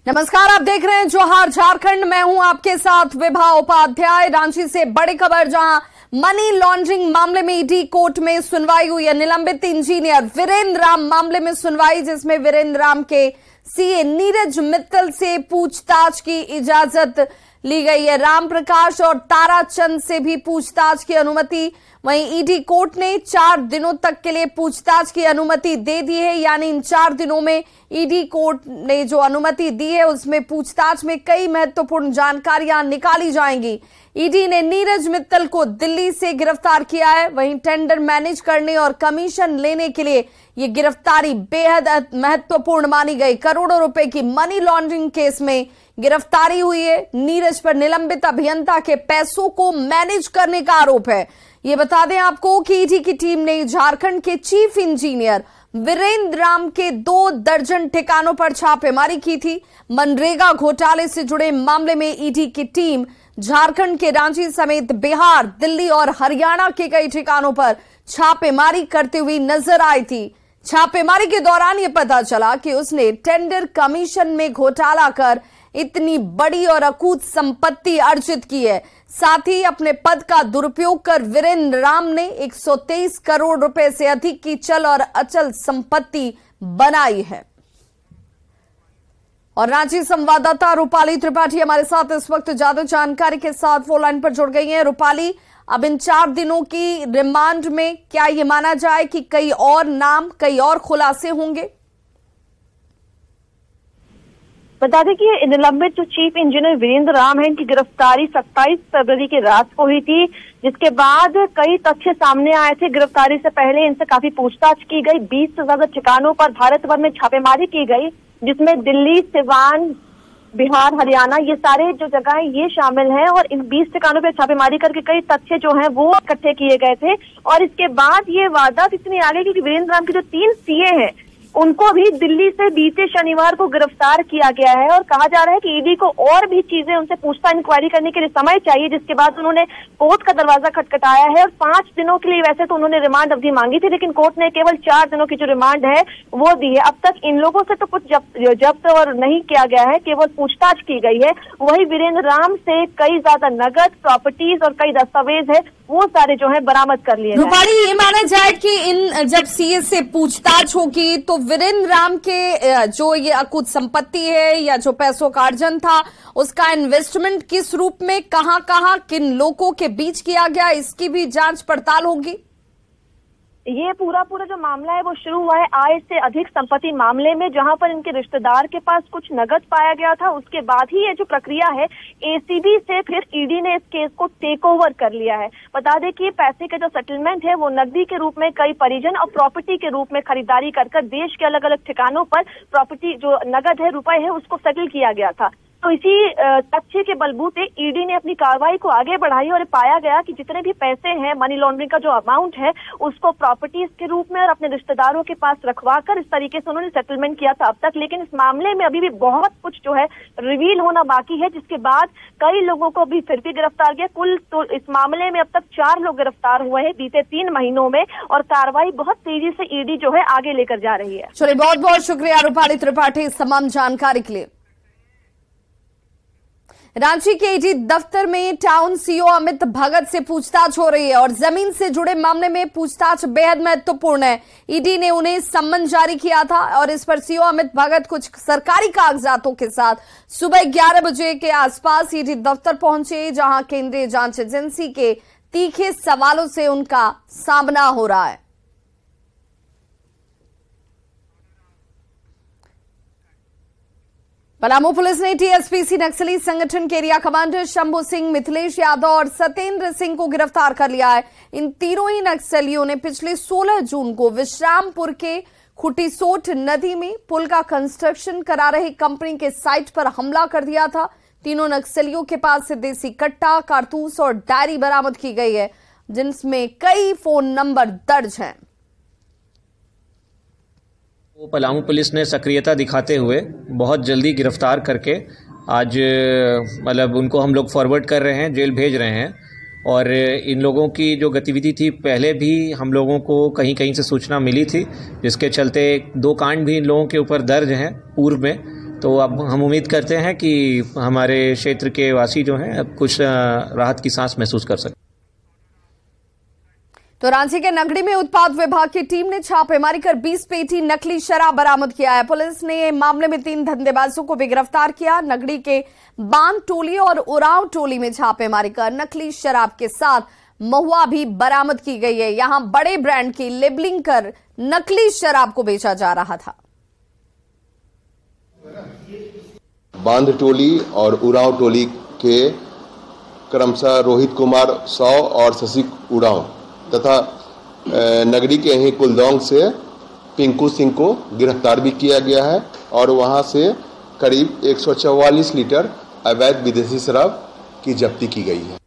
नमस्कार, आप देख रहे हैं जोहार झारखंड। मैं हूं आपके साथ विभा उपाध्याय। रांची से बड़ी खबर, जहां मनी लॉन्ड्रिंग मामले में ईडी कोर्ट में सुनवाई हुई है। निलंबित इंजीनियर वीरेंद्र राम मामले में सुनवाई, जिसमें वीरेंद्र राम के सीए नीरज मित्तल से पूछताछ की इजाजत ली गई है। राम प्रकाश और ताराचंद से भी पूछताछ की अनुमति, वहीं ईडी कोर्ट ने 4 दिनों तक के लिए पूछताछ की अनुमति दे दी है। यानी इन 4 दिनों में ईडी कोर्ट ने जो अनुमति दी है उसमें पूछताछ में कई महत्वपूर्ण जानकारियां निकाली जाएंगी। ईडी ने नीरज मित्तल को दिल्ली से गिरफ्तार किया है। वहीं टेंडर मैनेज करने और कमीशन लेने के लिए ये गिरफ्तारी बेहद महत्वपूर्ण मानी गई। करोड़ों रुपए की मनी लॉन्ड्रिंग केस में गिरफ्तारी हुई है। नीरज पर निलंबित अभियंता के पैसों को मैनेज करने का आरोप है। ये बता दें आपको कि ईडी की टीम ने झारखंड के चीफ इंजीनियर वीरेंद्र राम के 2 दर्जन ठिकानों पर छापेमारी की थी। मनरेगा घोटाले से जुड़े मामले में ईडी की टीम झारखंड के रांची समेत बिहार, दिल्ली और हरियाणा के कई ठिकानों पर छापेमारी करते हुए नजर आई थी। छापेमारी के दौरान यह पता चला कि उसने टेंडर कमीशन में घोटाला कर इतनी बड़ी और अकूत संपत्ति अर्जित की है। साथ ही अपने पद का दुरुपयोग कर वीरेंद्र राम ने 123 करोड़ रुपए से अधिक की चल और अचल संपत्ति बनाई है। और रांची संवाददाता रूपाली त्रिपाठी हमारे साथ इस वक्त ज्यादा जानकारी के साथ फोन लाइन पर जुड़ गई हैं। रूपाली, अब इन 4 दिनों की रिमांड में क्या ये माना जाए कि कई और नाम, कई और खुलासे होंगे? बता दें कि निलंबित जो चीफ इंजीनियर वीरेंद्र राम है, इनकी गिरफ्तारी 27 फरवरी की रात को हुई थी, जिसके बाद कई तथ्य सामने आए थे। गिरफ्तारी से पहले इनसे काफी पूछताछ की गई। 20 से ज्यादा ठिकानों पर भारत भर में छापेमारी की गई, जिसमें दिल्ली, सिवान, बिहार, हरियाणा, ये सारे जो जगहें ये शामिल हैं। और इन 20 ठिकानों पर छापेमारी करके कई तथ्य जो हैं वो इकट्ठे किए गए थे। और इसके बाद ये वारदात इतनी आगे की वीरेंद्र राम के जो 3 सीए हैं उनको भी दिल्ली से बीते शनिवार को गिरफ्तार किया गया है। और कहा जा रहा है कि ईडी को और भी चीजें उनसे पूछताछ इंक्वायरी करने के लिए समय चाहिए, जिसके बाद उन्होंने कोर्ट का दरवाजा खटखटाया है। और 5 दिनों के लिए वैसे तो उन्होंने रिमांड अवधि मांगी थी, लेकिन कोर्ट ने केवल 4 दिनों की जो रिमांड है वो दी है। अब तक इन लोगों से तो कुछ जब्त और नहीं किया गया है, केवल पूछताछ की गई है। वही वीरेंद्र राम से कई ज्यादा नगद, प्रॉपर्टीज और कई दस्तावेज है वो सारे जो है बरामद कर लिए। रूपाली, ये माना जाए कि इन जब सीए से पूछताछ होगी तो वीरेंद्र राम के जो ये अकूत संपत्ति है या जो पैसों का अर्जन था, उसका इन्वेस्टमेंट किस रूप में, कहां किन लोगों के बीच किया गया, इसकी भी जांच पड़ताल होगी। ये पूरा जो मामला है वो शुरू हुआ है आय से अधिक संपत्ति मामले में, जहां पर इनके रिश्तेदार के पास कुछ नगद पाया गया था। उसके बाद ही ये जो प्रक्रिया है, एसीबी से फिर ईडी ने इस केस को टेक ओवर कर लिया है। बता दें कि पैसे का जो सेटलमेंट है वो नकदी के रूप में कई परिजन और प्रॉपर्टी के रूप में खरीदारी कर देश के अलग अलग ठिकानों पर प्रॉपर्टी जो नगद है, रुपए है, उसको सेटल किया गया था। तो इसी तथ्य के बलबूते ईडी ने अपनी कार्रवाई को आगे बढ़ाई और पाया गया कि जितने भी पैसे हैं, मनी लॉन्ड्रिंग का जो अमाउंट है, उसको प्रॉपर्टीज के रूप में और अपने रिश्तेदारों के पास रखवाकर इस तरीके से उन्होंने सेटलमेंट किया था अब तक। लेकिन इस मामले में अभी भी बहुत कुछ जो है रिवील होना बाकी है, जिसके बाद कई लोगों को भी फिर भी गिरफ्तार किया। कुल तो इस मामले में अब तक 4 लोग गिरफ्तार हुए हैं बीते 3 महीनों में, और कार्रवाई बहुत तेजी से ईडी जो है आगे लेकर जा रही है। चलिए, बहुत बहुत शुक्रिया रूपाली त्रिपाठी इस तमाम जानकारी के लिए। रांची के ईडी दफ्तर में टाउन सीओ अमित भगत से पूछताछ हो रही है और जमीन से जुड़े मामले में पूछताछ बेहद महत्वपूर्ण है। ईडी ने उन्हें सम्मन जारी किया था और इस पर सीओ अमित भगत कुछ सरकारी कागजातों के साथ सुबह 11 बजे के आसपास ईडी दफ्तर पहुंचे, जहां केंद्रीय जांच एजेंसी के तीखे सवालों से उनका सामना हो रहा है। पलामू पुलिस ने टीएसपीसी नक्सली संगठन के एरिया कमांडर शंभू सिंह, मिथिलेश यादव और सत्येंद्र सिंह को गिरफ्तार कर लिया है। इन तीनों ही नक्सलियों ने पिछले 16 जून को विश्रामपुर के खुटीसोट नदी में पुल का कंस्ट्रक्शन करा रही कंपनी के साइट पर हमला कर दिया था। तीनों नक्सलियों के पास से देसी कट्टा, कारतूस और डायरी बरामद की गई है, जिनमें कई फोन नंबर दर्ज हैं। पलामू पुलिस ने सक्रियता दिखाते हुए बहुत जल्दी गिरफ्तार करके आज मतलब उनको हम लोग फॉरवर्ड कर रहे हैं, जेल भेज रहे हैं। और इन लोगों की जो गतिविधि थी, पहले भी हम लोगों को कहीं कहीं से सूचना मिली थी, जिसके चलते 2 कांड भी इन लोगों के ऊपर दर्ज हैं पूर्व में। तो अब हम उम्मीद करते हैं कि हमारे क्षेत्र के वासी जो हैं अब कुछ राहत की सांस महसूस कर सकें। तो रांची के नगड़ी में उत्पाद विभाग की टीम ने छापेमारी कर 20 पेटी नकली शराब बरामद किया है। पुलिस ने मामले में 3 धंधेबाजों को भी गिरफ्तार किया। नगड़ी के बांध टोली और उरांव टोली में छापेमारी कर नकली शराब के साथ महुआ भी बरामद की गई है। यहां बड़े ब्रांड की लेबलिंग कर नकली शराब को बेचा जा रहा था। बांध टोली और उरांव टोली के क्रमशः रोहित कुमार 100 और शशि उरांव तथा नगरी के ही कुलदौंग से पिंकू सिंह को गिरफ्तार भी किया गया है और वहां से करीब 144 लीटर अवैध विदेशी शराब की जब्ती की गई है।